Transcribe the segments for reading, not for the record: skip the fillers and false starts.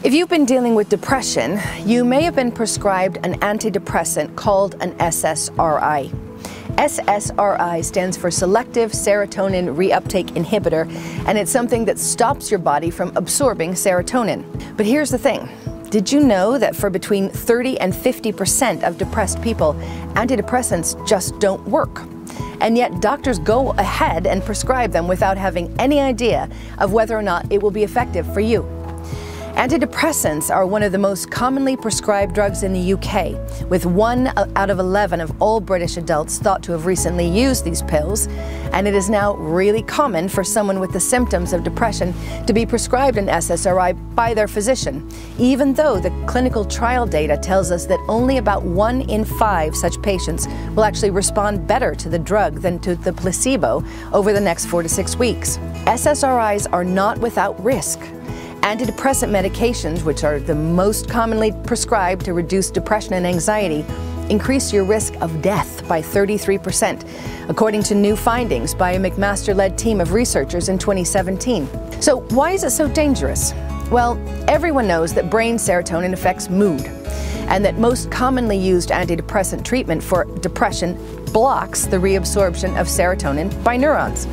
If you've been dealing with depression, you may have been prescribed an antidepressant called an SSRI. SSRI stands for Selective Serotonin Reuptake Inhibitor, and it's something that stops your body from absorbing serotonin. But here's the thing. Did you know that for between 30 and 50% of depressed people, antidepressants just don't work? And yet doctors go ahead and prescribe them without having any idea of whether or not it will be effective for you. Antidepressants are one of the most commonly prescribed drugs in the UK, with 1 out of 11 of all British adults thought to have recently used these pills, and it is now really common for someone with the symptoms of depression to be prescribed an SSRI by their physician, even though the clinical trial data tells us that only about 1 in 5 such patients will actually respond better to the drug than to the placebo over the next 4 to 6 weeks. SSRIs are not without risk. Antidepressant medications, which are the most commonly prescribed to reduce depression and anxiety, increase your risk of death by 33%, according to new findings by a McMaster-led team of researchers in 2017. So why is it so dangerous? Well, everyone knows that brain serotonin affects mood, and that most commonly used antidepressant treatment for depression blocks the reabsorption of serotonin by neurons.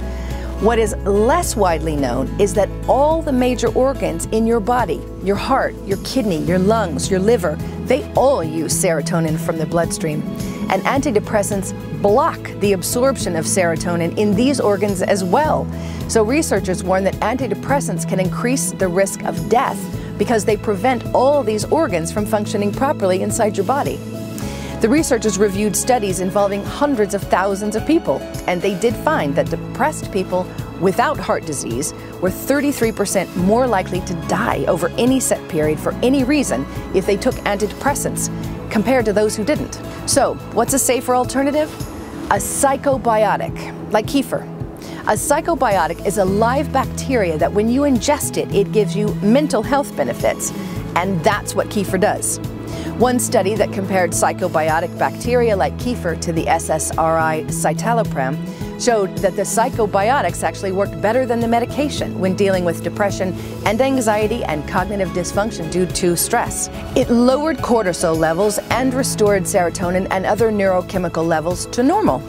What is less widely known is that all the major organs in your body, your heart, your kidney, your lungs, your liver, they all use serotonin from the bloodstream. And antidepressants block the absorption of serotonin in these organs as well. So researchers warn that antidepressants can increase the risk of death because they prevent all these organs from functioning properly inside your body. The researchers reviewed studies involving hundreds of thousands of people, and they did find that depressed people without heart disease were 33% more likely to die over any set period for any reason if they took antidepressants, compared to those who didn't. So, what's a safer alternative? A psychobiotic, like kefir. A psychobiotic is a live bacteria that when you ingest it, it gives you mental health benefits, and that's what kefir does. One study that compared psychobiotic bacteria like kefir to the SSRI citalopram showed that the psychobiotics actually worked better than the medication when dealing with depression and anxiety and cognitive dysfunction due to stress. It lowered cortisol levels and restored serotonin and other neurochemical levels to normal.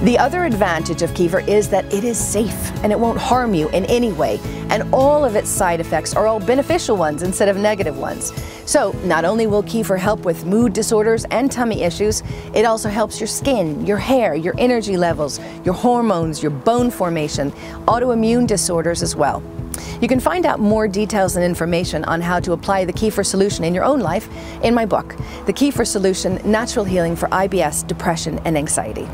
The other advantage of kefir is that it is safe and it won't harm you in any way, and all of its side effects are all beneficial ones instead of negative ones. So not only will kefir help with mood disorders and tummy issues, it also helps your skin, your hair, your energy levels, your hormones, your bone formation, autoimmune disorders as well. You can find out more details and information on how to apply the kefir solution in your own life in my book, The Kefir Solution: Natural Healing for IBS, Depression and Anxiety.